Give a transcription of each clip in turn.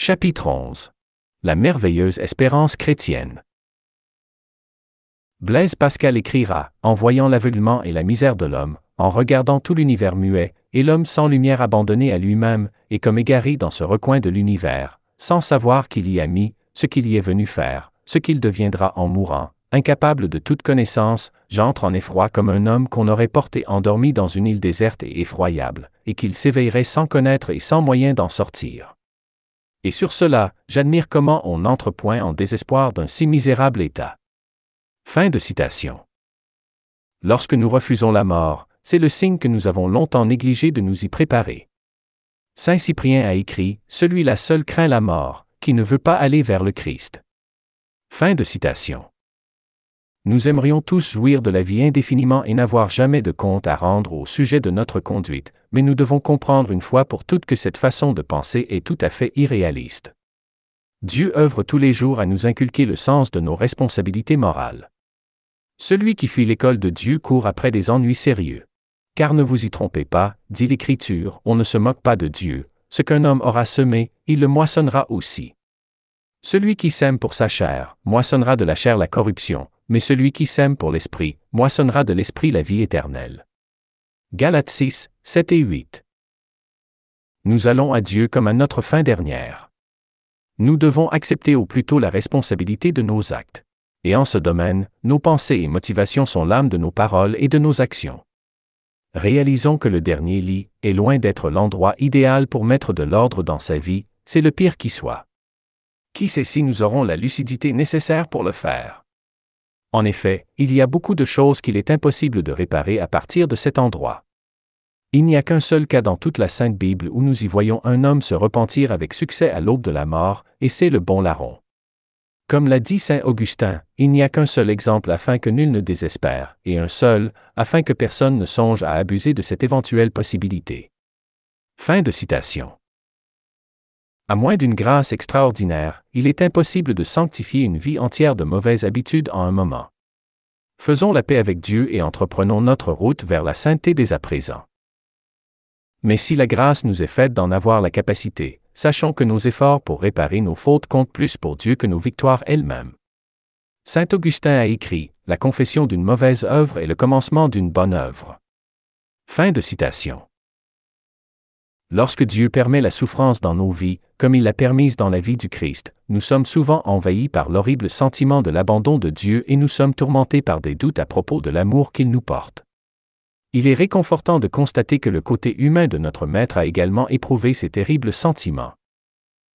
Chapitre 11. La merveilleuse espérance chrétienne. Blaise Pascal écrira, en voyant l'aveuglement et la misère de l'homme, en regardant tout l'univers muet, et l'homme sans lumière abandonné à lui-même, et comme égaré dans ce recoin de l'univers, sans savoir qu'il y a mis, ce qu'il y est venu faire, ce qu'il deviendra en mourant, incapable de toute connaissance, j'entre en effroi comme un homme qu'on aurait porté endormi dans une île déserte et effroyable, et qu'il s'éveillerait sans connaître et sans moyen d'en sortir. Et sur cela, j'admire comment on n'entre point en désespoir d'un si misérable état. Fin de citation. Lorsque nous refusons la mort, c'est le signe que nous avons longtemps négligé de nous y préparer. Saint Cyprien a écrit, « Celui-là seul craint la mort, qui ne veut pas aller vers le Christ. » Fin de citation. Nous aimerions tous jouir de la vie indéfiniment et n'avoir jamais de compte à rendre au sujet de notre conduite, mais nous devons comprendre une fois pour toutes que cette façon de penser est tout à fait irréaliste. Dieu œuvre tous les jours à nous inculquer le sens de nos responsabilités morales. Celui qui fuit l'école de Dieu court après des ennuis sérieux. Car ne vous y trompez pas, dit l'Écriture, on ne se moque pas de Dieu, ce qu'un homme aura semé, il le moissonnera aussi. Celui qui sème pour sa chair, moissonnera de la chair la corruption, mais celui qui sème pour l'esprit, moissonnera de l'esprit la vie éternelle. Galates 6, 7 et 8. Nous allons à Dieu comme à notre fin dernière. Nous devons accepter au plus tôt la responsabilité de nos actes. Et en ce domaine, nos pensées et motivations sont l'âme de nos paroles et de nos actions. Réalisons que le dernier lit est loin d'être l'endroit idéal pour mettre de l'ordre dans sa vie, c'est le pire qui soit. Qui sait si nous aurons la lucidité nécessaire pour le faire? En effet, il y a beaucoup de choses qu'il est impossible de réparer à partir de cet endroit. Il n'y a qu'un seul cas dans toute la Sainte Bible où nous y voyons un homme se repentir avec succès à l'aube de la mort, et c'est le bon larron. Comme l'a dit saint Augustin, il n'y a qu'un seul exemple afin que nul ne désespère, et un seul, afin que personne ne songe à abuser de cette éventuelle possibilité. Fin de citation. À moins d'une grâce extraordinaire, il est impossible de sanctifier une vie entière de mauvaises habitudes en un moment. Faisons la paix avec Dieu et entreprenons notre route vers la sainteté dès à présent. Mais si la grâce nous est faite d'en avoir la capacité, sachons que nos efforts pour réparer nos fautes comptent plus pour Dieu que nos victoires elles-mêmes. Saint Augustin a écrit, « La confession d'une mauvaise œuvre est le commencement d'une bonne œuvre. » Fin de citation. Lorsque Dieu permet la souffrance dans nos vies, comme il l'a permise dans la vie du Christ, nous sommes souvent envahis par l'horrible sentiment de l'abandon de Dieu et nous sommes tourmentés par des doutes à propos de l'amour qu'il nous porte. Il est réconfortant de constater que le côté humain de notre Maître a également éprouvé ces terribles sentiments.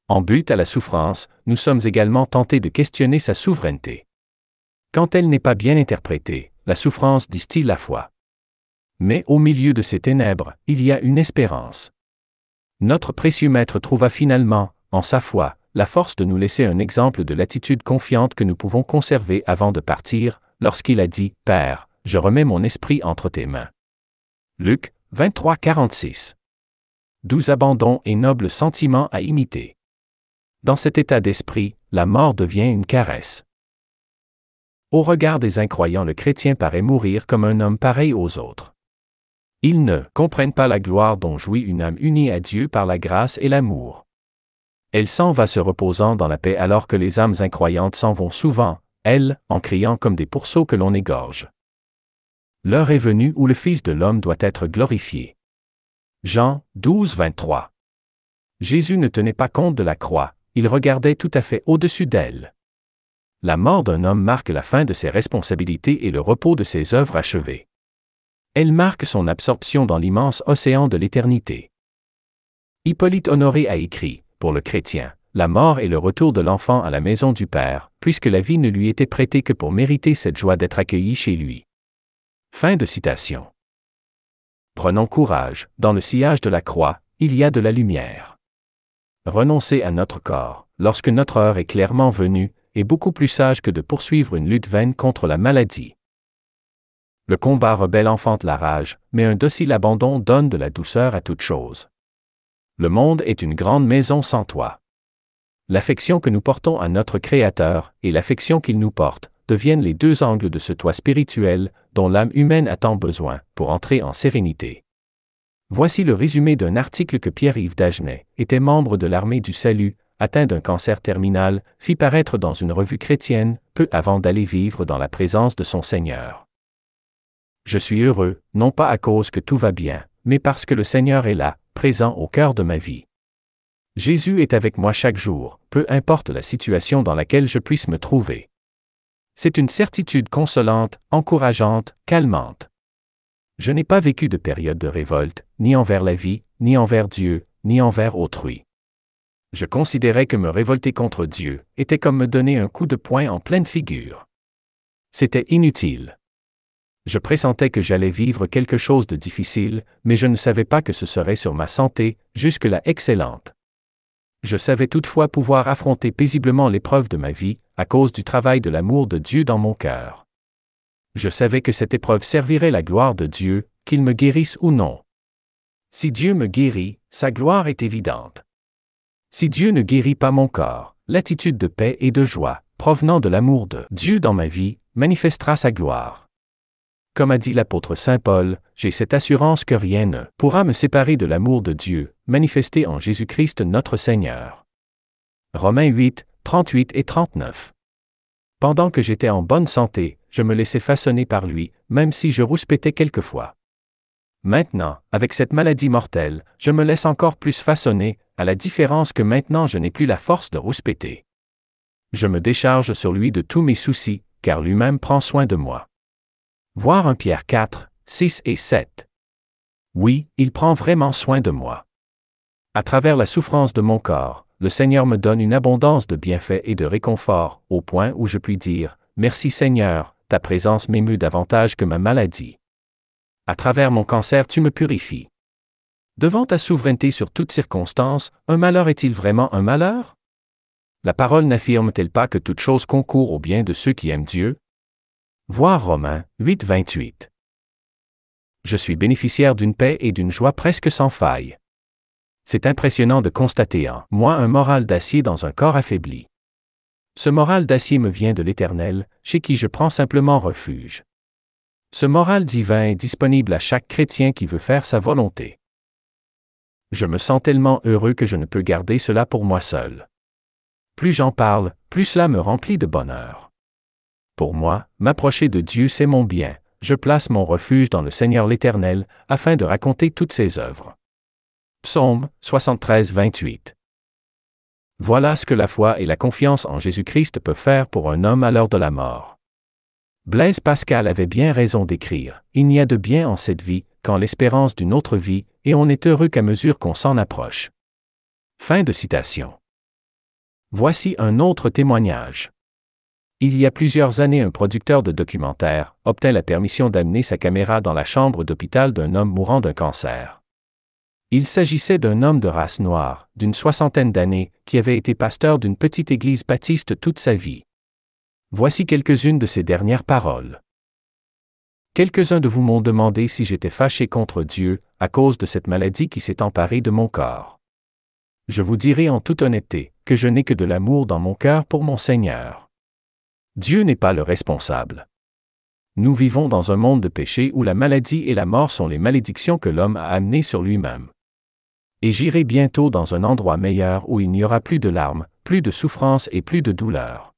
En but à la souffrance, nous sommes également tentés de questionner sa souveraineté. Quand elle n'est pas bien interprétée, la souffrance distille la foi. Mais au milieu de ces ténèbres, il y a une espérance. Notre précieux Maître trouva finalement, en sa foi, la force de nous laisser un exemple de l'attitude confiante que nous pouvons conserver avant de partir, lorsqu'il a dit « Père, je remets mon esprit entre tes mains. » Luc 23, 46. Doux abandon et noble sentiment à imiter. Dans cet état d'esprit, la mort devient une caresse. Au regard des incroyants, le chrétien paraît mourir comme un homme pareil aux autres. Ils ne comprennent pas la gloire dont jouit une âme unie à Dieu par la grâce et l'amour. Elle s'en va se reposant dans la paix alors que les âmes incroyantes s'en vont souvent, elles, en criant comme des pourceaux que l'on égorge. L'heure est venue où le Fils de l'homme doit être glorifié. Jean 12, 23. Jésus ne tenait pas compte de la croix, il regardait tout à fait au-dessus d'elle. La mort d'un homme marque la fin de ses responsabilités et le repos de ses œuvres achevées. Elle marque son absorption dans l'immense océan de l'éternité. Hippolyte Honoré a écrit, pour le chrétien, la mort est le retour de l'enfant à la maison du Père, puisque la vie ne lui était prêtée que pour mériter cette joie d'être accueilli chez lui. Fin de citation. Prenons courage, dans le sillage de la croix, il y a de la lumière. Renoncer à notre corps, lorsque notre heure est clairement venue, est beaucoup plus sage que de poursuivre une lutte vaine contre la maladie. Le combat rebelle enfante la rage, mais un docile abandon donne de la douceur à toute chose. Le monde est une grande maison sans toit. L'affection que nous portons à notre Créateur et l'affection qu'il nous porte deviennent les deux angles de ce toit spirituel dont l'âme humaine a tant besoin pour entrer en sérénité. Voici le résumé d'un article que Pierre-Yves Dagenet était membre de l'Armée du Salut, atteint d'un cancer terminal, fit paraître dans une revue chrétienne, peu avant d'aller vivre dans la présence de son Seigneur. Je suis heureux, non pas à cause que tout va bien, mais parce que le Seigneur est là, présent au cœur de ma vie. Jésus est avec moi chaque jour, peu importe la situation dans laquelle je puisse me trouver. C'est une certitude consolante, encourageante, calmante. Je n'ai pas vécu de période de révolte, ni envers la vie, ni envers Dieu, ni envers autrui. Je considérais que me révolter contre Dieu était comme me donner un coup de poing en pleine figure. C'était inutile. Je pressentais que j'allais vivre quelque chose de difficile, mais je ne savais pas que ce serait sur ma santé, jusque-là excellente. Je savais toutefois pouvoir affronter paisiblement l'épreuve de ma vie, à cause du travail de l'amour de Dieu dans mon cœur. Je savais que cette épreuve servirait la gloire de Dieu, qu'il me guérisse ou non. Si Dieu me guérit, sa gloire est évidente. Si Dieu ne guérit pas mon corps, l'attitude de paix et de joie, provenant de l'amour de Dieu dans ma vie, manifestera sa gloire. Comme a dit l'apôtre Saint Paul, j'ai cette assurance que rien ne pourra me séparer de l'amour de Dieu, manifesté en Jésus-Christ notre Seigneur. Romains 8, 38 et 39. Pendant que j'étais en bonne santé, je me laissais façonner par lui, même si je rouspétais quelquefois. Maintenant, avec cette maladie mortelle, je me laisse encore plus façonner, à la différence que maintenant je n'ai plus la force de rouspéter. Je me décharge sur lui de tous mes soucis, car lui-même prend soin de moi. Voir 1 Pierre 4, 6 et 7. Oui, il prend vraiment soin de moi. À travers la souffrance de mon corps, le Seigneur me donne une abondance de bienfaits et de réconfort, au point où je puis dire, « Merci Seigneur, ta présence m'émeut davantage que ma maladie. » À travers mon cancer tu me purifies. Devant ta souveraineté sur toute circonstance, un malheur est-il vraiment un malheur? La parole n'affirme-t-elle pas que toute chose concourt au bien de ceux qui aiment Dieu? Voir Romains 8, 28. Je suis bénéficiaire d'une paix et d'une joie presque sans faille. C'est impressionnant de constater en moi un moral d'acier dans un corps affaibli. Ce moral d'acier me vient de l'Éternel, chez qui je prends simplement refuge. Ce moral divin est disponible à chaque chrétien qui veut faire sa volonté. Je me sens tellement heureux que je ne peux garder cela pour moi seul. Plus j'en parle, plus cela me remplit de bonheur. Pour moi, m'approcher de Dieu c'est mon bien, je place mon refuge dans le Seigneur l'Éternel, afin de raconter toutes ses œuvres. Psaume 73, 28. Voilà ce que la foi et la confiance en Jésus-Christ peuvent faire pour un homme à l'heure de la mort. Blaise Pascal avait bien raison d'écrire « Il n'y a de bien en cette vie qu'en l'espérance d'une autre vie, et on est heureux qu'à mesure qu'on s'en approche. » Fin de citation. Voici un autre témoignage. Il y a plusieurs années, un producteur de documentaires obtint la permission d'amener sa caméra dans la chambre d'hôpital d'un homme mourant d'un cancer. Il s'agissait d'un homme de race noire, d'une soixantaine d'années, qui avait été pasteur d'une petite église baptiste toute sa vie. Voici quelques-unes de ses dernières paroles. Quelques-uns de vous m'ont demandé si j'étais fâché contre Dieu, à cause de cette maladie qui s'est emparée de mon corps. Je vous dirai en toute honnêteté, que je n'ai que de l'amour dans mon cœur pour mon Seigneur. Dieu n'est pas le responsable. Nous vivons dans un monde de péché où la maladie et la mort sont les malédictions que l'homme a amenées sur lui-même. Et j'irai bientôt dans un endroit meilleur où il n'y aura plus de larmes, plus de souffrance et plus de douleur.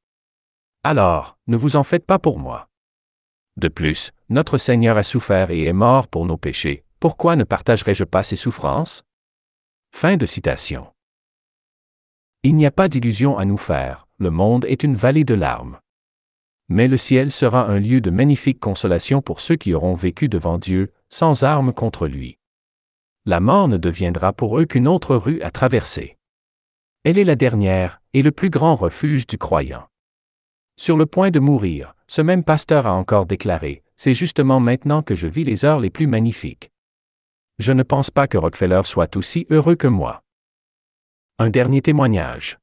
Alors, ne vous en faites pas pour moi. De plus, notre Seigneur a souffert et est mort pour nos péchés, pourquoi ne partagerais-je pas ses souffrances? Fin de citation. Il n'y a pas d'illusion à nous faire, le monde est une vallée de larmes. Mais le ciel sera un lieu de magnifique consolation pour ceux qui auront vécu devant Dieu, sans armes contre lui. La mort ne deviendra pour eux qu'une autre rue à traverser. Elle est la dernière, et le plus grand refuge du croyant. Sur le point de mourir, ce même pasteur a encore déclaré, « C'est justement maintenant que je vis les heures les plus magnifiques. » Je ne pense pas que Rockefeller soit aussi heureux que moi. Un dernier témoignage.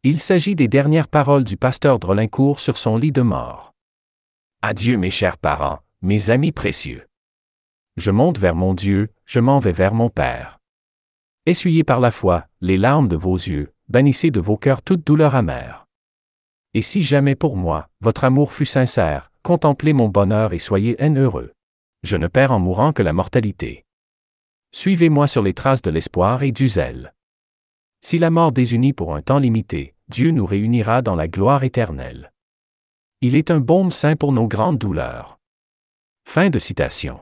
Il s'agit des dernières paroles du pasteur Drollincourt sur son lit de mort. Adieu mes chers parents, mes amis précieux. Je monte vers mon Dieu, je m'en vais vers mon Père. Essuyez par la foi les larmes de vos yeux, bannissez de vos cœurs toute douleur amère. Et si jamais pour moi, votre amour fut sincère, contemplez mon bonheur et soyez heureux. Je ne perds en mourant que la mortalité. Suivez-moi sur les traces de l'espoir et du zèle. Si la mort désunit pour un temps limité, Dieu nous réunira dans la gloire éternelle. Il est un baume saint pour nos grandes douleurs. Fin de citation.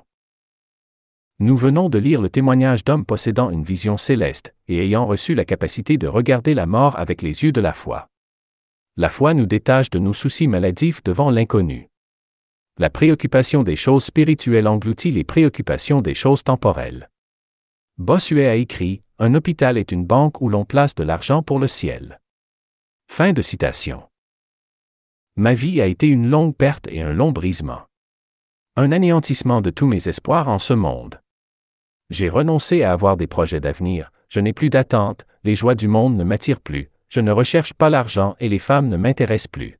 Nous venons de lire le témoignage d'hommes possédant une vision céleste et ayant reçu la capacité de regarder la mort avec les yeux de la foi. La foi nous détache de nos soucis maladifs devant l'inconnu. La préoccupation des choses spirituelles engloutit les préoccupations des choses temporelles. Bossuet a écrit « Un hôpital est une banque où l'on place de l'argent pour le ciel. » Fin de citation. Ma vie a été une longue perte et un long brisement. Un anéantissement de tous mes espoirs en ce monde. J'ai renoncé à avoir des projets d'avenir, je n'ai plus d'attente, les joies du monde ne m'attirent plus, je ne recherche pas l'argent et les femmes ne m'intéressent plus.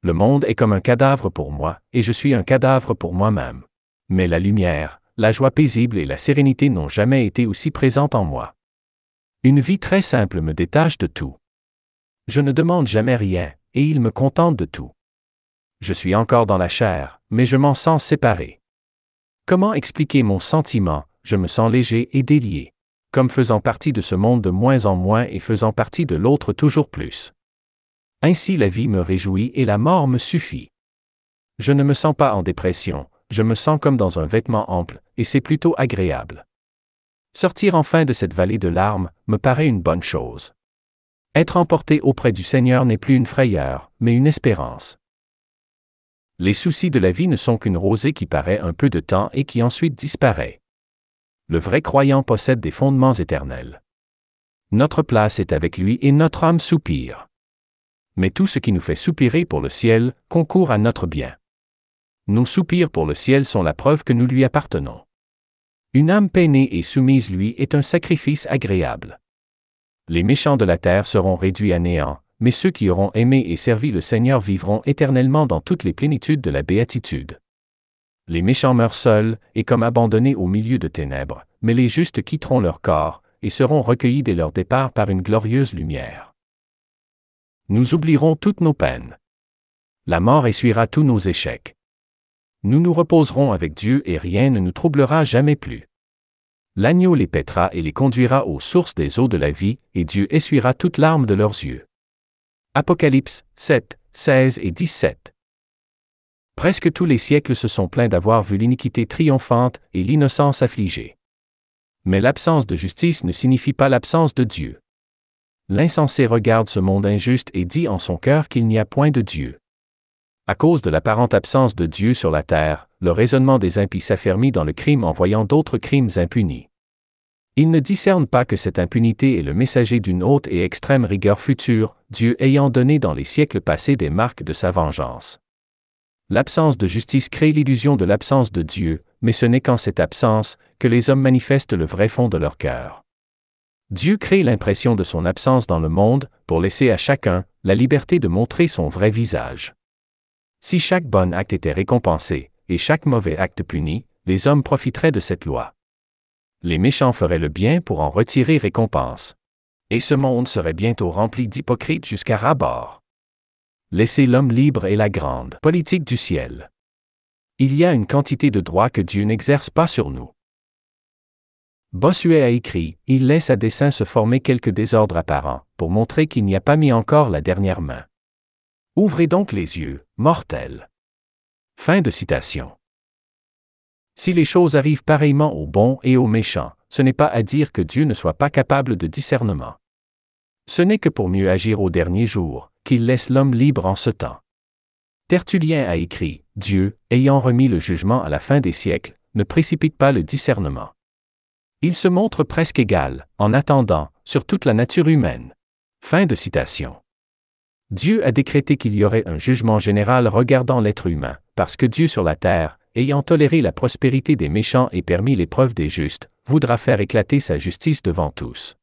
Le monde est comme un cadavre pour moi, et je suis un cadavre pour moi-même. Mais la lumière, la joie paisible et la sérénité n'ont jamais été aussi présentes en moi. Une vie très simple me détache de tout. Je ne demande jamais rien, et il me contente de tout. Je suis encore dans la chair, mais je m'en sens séparé. Comment expliquer mon sentiment? Je me sens léger et délié. Comme faisant partie de ce monde de moins en moins et faisant partie de l'autre toujours plus. Ainsi la vie me réjouit et la mort me suffit. Je ne me sens pas en dépression, je me sens comme dans un vêtement ample, et c'est plutôt agréable. Sortir enfin de cette vallée de larmes me paraît une bonne chose. Être emporté auprès du Seigneur n'est plus une frayeur, mais une espérance. Les soucis de la vie ne sont qu'une rosée qui paraît un peu de temps et qui ensuite disparaît. Le vrai croyant possède des fondements éternels. Notre place est avec lui et notre âme soupire. Mais tout ce qui nous fait soupirer pour le ciel concourt à notre bien. Nos soupirs pour le ciel sont la preuve que nous lui appartenons. Une âme peinée et soumise lui est un sacrifice agréable. Les méchants de la terre seront réduits à néant, mais ceux qui auront aimé et servi le Seigneur vivront éternellement dans toutes les plénitudes de la béatitude. Les méchants meurent seuls, et comme abandonnés au milieu de ténèbres, mais les justes quitteront leur corps, et seront recueillis dès leur départ par une glorieuse lumière. Nous oublierons toutes nos peines. La mort essuiera tous nos échecs. Nous nous reposerons avec Dieu et rien ne nous troublera jamais plus. L'agneau les paîtra et les conduira aux sources des eaux de la vie, et Dieu essuiera toutes larmes de leurs yeux. Apocalypse 7, 16 et 17. Presque tous les siècles se sont plaints d'avoir vu l'iniquité triomphante et l'innocence affligée. Mais l'absence de justice ne signifie pas l'absence de Dieu. L'insensé regarde ce monde injuste et dit en son cœur qu'il n'y a point de Dieu. À cause de l'apparente absence de Dieu sur la terre, le raisonnement des impies s'affermit dans le crime en voyant d'autres crimes impunis. Ils ne discernent pas que cette impunité est le messager d'une haute et extrême rigueur future, Dieu ayant donné dans les siècles passés des marques de sa vengeance. L'absence de justice crée l'illusion de l'absence de Dieu, mais ce n'est qu'en cette absence que les hommes manifestent le vrai fond de leur cœur. Dieu crée l'impression de son absence dans le monde, pour laisser à chacun la liberté de montrer son vrai visage. Si chaque bon acte était récompensé, et chaque mauvais acte puni, les hommes profiteraient de cette loi. Les méchants feraient le bien pour en retirer récompense. Et ce monde serait bientôt rempli d'hypocrites jusqu'à ras-bord. Laissez l'homme libre est la grande politique du ciel. Il y a une quantité de droits que Dieu n'exerce pas sur nous. Bossuet a écrit « Il laisse à dessein se former quelques désordres apparents, pour montrer qu'il n'y a pas mis encore la dernière main. Ouvrez donc les yeux, mortels. » Fin de citation. Si les choses arrivent pareillement aux bons et aux méchants, ce n'est pas à dire que Dieu ne soit pas capable de discernement. Ce n'est que pour mieux agir au dernier jour, qu'il laisse l'homme libre en ce temps. Tertullien a écrit « Dieu, ayant remis le jugement à la fin des siècles, ne précipite pas le discernement. Il se montre presque égal, en attendant, sur toute la nature humaine. » Fin de citation. Dieu a décrété qu'il y aurait un jugement général regardant l'être humain, parce que Dieu sur la terre, ayant toléré la prospérité des méchants et permis l'épreuve des justes, voudra faire éclater sa justice devant tous.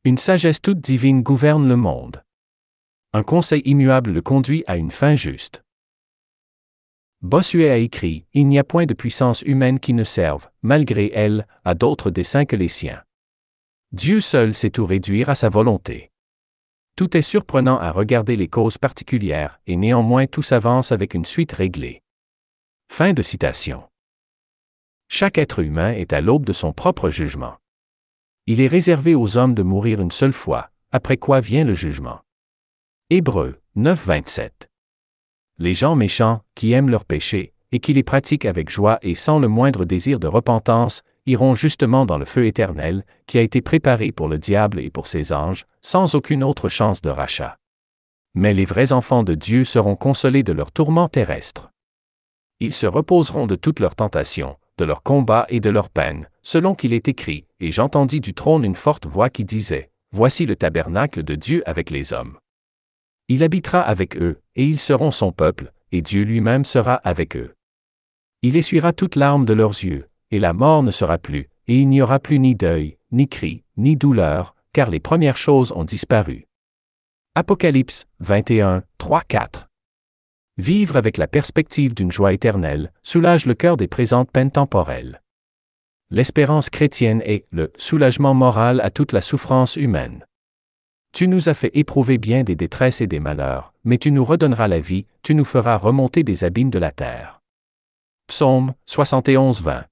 Une sagesse toute divine gouverne le monde. Un conseil immuable le conduit à une fin juste. Bossuet a écrit « Il n'y a point de puissance humaine qui ne serve, malgré elle, à d'autres desseins que les siens. Dieu seul sait tout réduire à sa volonté. Tout est surprenant à regarder les causes particulières, et néanmoins tout s'avance avec une suite réglée. » Fin de citation. Chaque être humain est à l'aube de son propre jugement. Il est réservé aux hommes de mourir une seule fois, après quoi vient le jugement. Hébreux 9, 27. Les gens méchants, qui aiment leurs péchés, et qui les pratiquent avec joie et sans le moindre désir de repentance, iront justement dans le feu éternel, qui a été préparé pour le diable et pour ses anges, sans aucune autre chance de rachat. Mais les vrais enfants de Dieu seront consolés de leurs tourments terrestres. Ils se reposeront de toutes leurs tentations, de leurs combats et de leurs peines, selon qu'il est écrit, et j'entendis du trône une forte voix qui disait, « Voici le tabernacle de Dieu avec les hommes. Il habitera avec eux, et ils seront son peuple, et Dieu lui-même sera avec eux. Il essuiera toute larme de leurs yeux, et la mort ne sera plus, et il n'y aura plus ni deuil, ni cri, ni douleur, car les premières choses ont disparu. » Apocalypse 21, 3, 4. Vivre avec la perspective d'une joie éternelle soulage le cœur des présentes peines temporelles. L'espérance chrétienne est le soulagement moral à toute la souffrance humaine. Tu nous as fait éprouver bien des détresses et des malheurs, mais tu nous redonneras la vie, tu nous feras remonter des abîmes de la terre. Psaume 71, 20.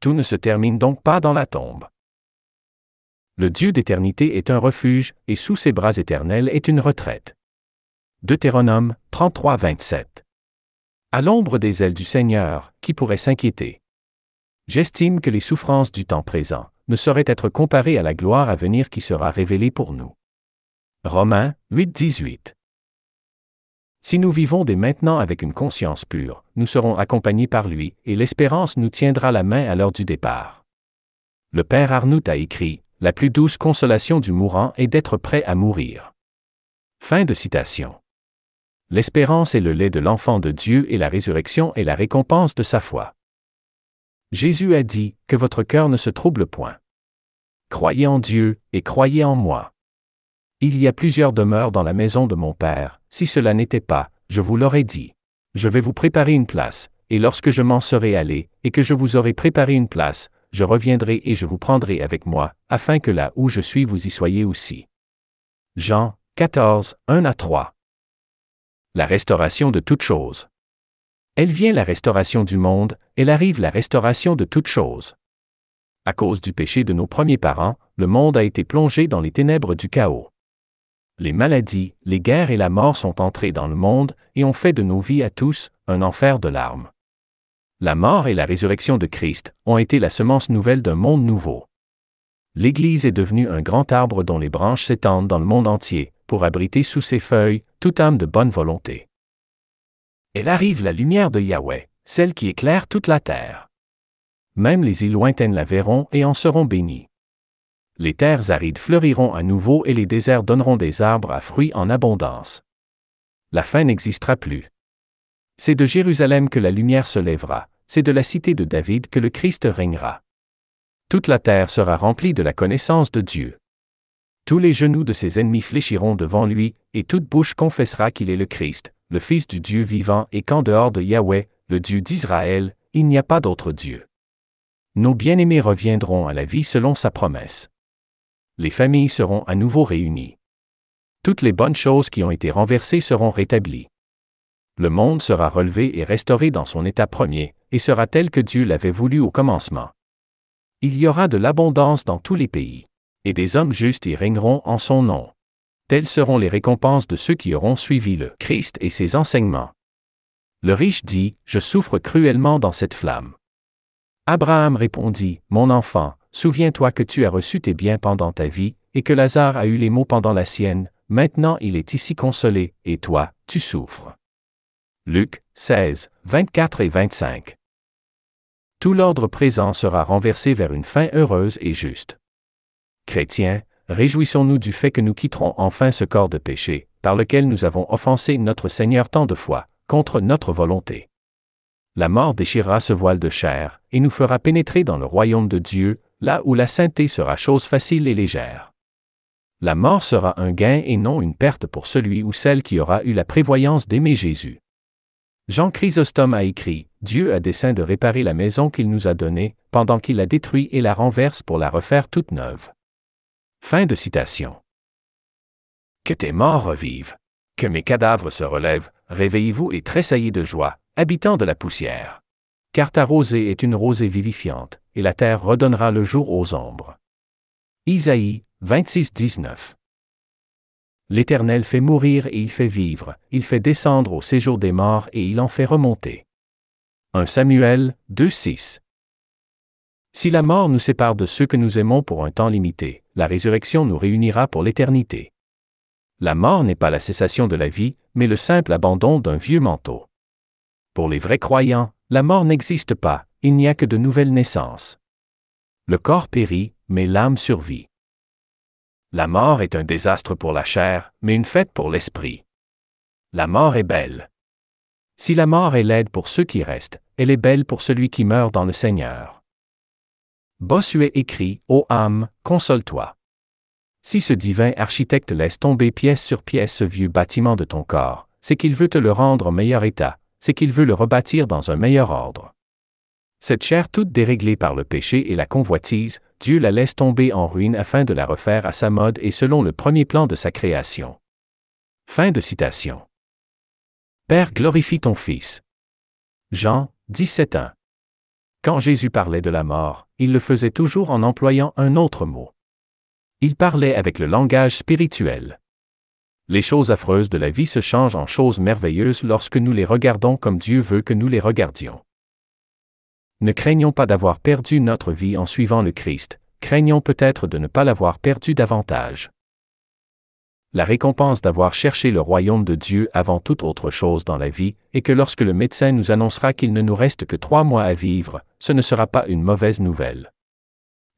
Tout ne se termine donc pas dans la tombe. Le Dieu d'éternité est un refuge, et sous ses bras éternels est une retraite. Deutéronome 33, 27. À l'ombre des ailes du Seigneur, qui pourrait s'inquiéter? J'estime que les souffrances du temps présent ne sauraient être comparées à la gloire à venir qui sera révélée pour nous. Romains 8, 18. Si nous vivons dès maintenant avec une conscience pure, nous serons accompagnés par lui, et l'espérance nous tiendra la main à l'heure du départ. Le père Arnout a écrit, « La plus douce consolation du mourant est d'être prêt à mourir. » Fin de citation. L'espérance est le lait de l'enfant de Dieu et la résurrection est la récompense de sa foi. Jésus a dit, « Que votre cœur ne se trouble point. Croyez en Dieu, et croyez en moi. Il y a plusieurs demeures dans la maison de mon Père, si cela n'était pas, je vous l'aurais dit. Je vais vous préparer une place, et lorsque je m'en serai allé, et que je vous aurai préparé une place, je reviendrai et je vous prendrai avec moi, afin que là où je suis vous y soyez aussi. » Jean 14, 1 à 3. La restauration de toutes choses. Elle vient la restauration du monde, elle arrive la restauration de toutes choses. À cause du péché de nos premiers parents, le monde a été plongé dans les ténèbres du chaos. Les maladies, les guerres et la mort sont entrées dans le monde et ont fait de nos vies à tous un enfer de larmes. La mort et la résurrection de Christ ont été la semence nouvelle d'un monde nouveau. L'Église est devenue un grand arbre dont les branches s'étendent dans le monde entier, pour abriter sous ses feuilles toute âme de bonne volonté. Elle arrive la lumière de Yahweh, celle qui éclaire toute la terre. Même les îles lointaines la verront et en seront bénies. Les terres arides fleuriront à nouveau et les déserts donneront des arbres à fruits en abondance. La faim n'existera plus. C'est de Jérusalem que la lumière se lèvera, c'est de la cité de David que le Christ régnera. Toute la terre sera remplie de la connaissance de Dieu. Tous les genoux de ses ennemis fléchiront devant lui, et toute bouche confessera qu'il est le Christ, le Fils du Dieu vivant, et qu'en dehors de Yahweh, le Dieu d'Israël, il n'y a pas d'autre Dieu. Nos bien-aimés reviendront à la vie selon sa promesse. Les familles seront à nouveau réunies. Toutes les bonnes choses qui ont été renversées seront rétablies. Le monde sera relevé et restauré dans son état premier, et sera tel que Dieu l'avait voulu au commencement. Il y aura de l'abondance dans tous les pays, et des hommes justes y régneront en son nom. Telles seront les récompenses de ceux qui auront suivi le Christ et ses enseignements. Le riche dit, « Je souffre cruellement dans cette flamme. » Abraham répondit, « Mon enfant, souviens-toi que tu as reçu tes biens pendant ta vie, et que Lazare a eu les maux pendant la sienne, maintenant il est ici consolé, et toi, tu souffres. » Luc 16, 24 et 25. Tout l'ordre présent sera renversé vers une fin heureuse et juste. Chrétiens, réjouissons-nous du fait que nous quitterons enfin ce corps de péché, par lequel nous avons offensé notre Seigneur tant de fois, contre notre volonté. La mort déchirera ce voile de chair, et nous fera pénétrer dans le royaume de Dieu, là où la sainteté sera chose facile et légère. La mort sera un gain et non une perte pour celui ou celle qui aura eu la prévoyance d'aimer Jésus. Jean Chrysostome a écrit, « Dieu a dessein de réparer la maison qu'il nous a donnée, pendant qu'il la détruit et la renverse pour la refaire toute neuve. » Fin de citation. Que tes morts revivent. Que mes cadavres se relèvent, réveillez-vous et tressaillez de joie, habitants de la poussière. Car ta rosée est une rosée vivifiante, et la terre redonnera le jour aux ombres. Isaïe 26:19. L'Éternel fait mourir et il fait vivre, il fait descendre au séjour des morts et il en fait remonter. 1 Samuel 2:6. Si la mort nous sépare de ceux que nous aimons pour un temps limité, la résurrection nous réunira pour l'éternité. La mort n'est pas la cessation de la vie, mais le simple abandon d'un vieux manteau. Pour les vrais croyants, la mort n'existe pas, il n'y a que de nouvelles naissances. Le corps périt, mais l'âme survit. La mort est un désastre pour la chair, mais une fête pour l'esprit. La mort est belle. Si la mort est laide pour ceux qui restent, elle est belle pour celui qui meurt dans le Seigneur. Bossuet écrit, ô âme, console-toi. Si ce divin architecte laisse tomber pièce sur pièce ce vieux bâtiment de ton corps, c'est qu'il veut te le rendre en meilleur état, c'est qu'il veut le rebâtir dans un meilleur ordre. Cette chair toute déréglée par le péché et la convoitise, Dieu la laisse tomber en ruine afin de la refaire à sa mode et selon le premier plan de sa création. Fin de citation. Père, glorifie ton Fils. Jean 17:1. Quand Jésus parlait de la mort, il le faisait toujours en employant un autre mot. Il parlait avec le langage spirituel. Les choses affreuses de la vie se changent en choses merveilleuses lorsque nous les regardons comme Dieu veut que nous les regardions. Ne craignons pas d'avoir perdu notre vie en suivant le Christ, craignons peut-être de ne pas l'avoir perdu davantage. La récompense d'avoir cherché le royaume de Dieu avant toute autre chose dans la vie est que lorsque le médecin nous annoncera qu'il ne nous reste que 3 mois à vivre, ce ne sera pas une mauvaise nouvelle.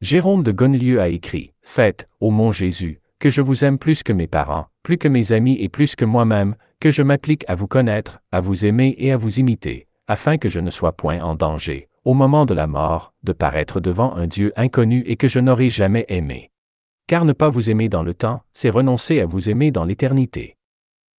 Jérôme de Gonlieu a écrit, « Faites, ô mon Jésus, que je vous aime plus que mes parents, plus que mes amis et plus que moi-même, que je m'applique à vous connaître, à vous aimer et à vous imiter, afin que je ne sois point en danger, au moment de la mort, de paraître devant un Dieu inconnu et que je n'aurai jamais aimé. Car ne pas vous aimer dans le temps, c'est renoncer à vous aimer dans l'éternité. »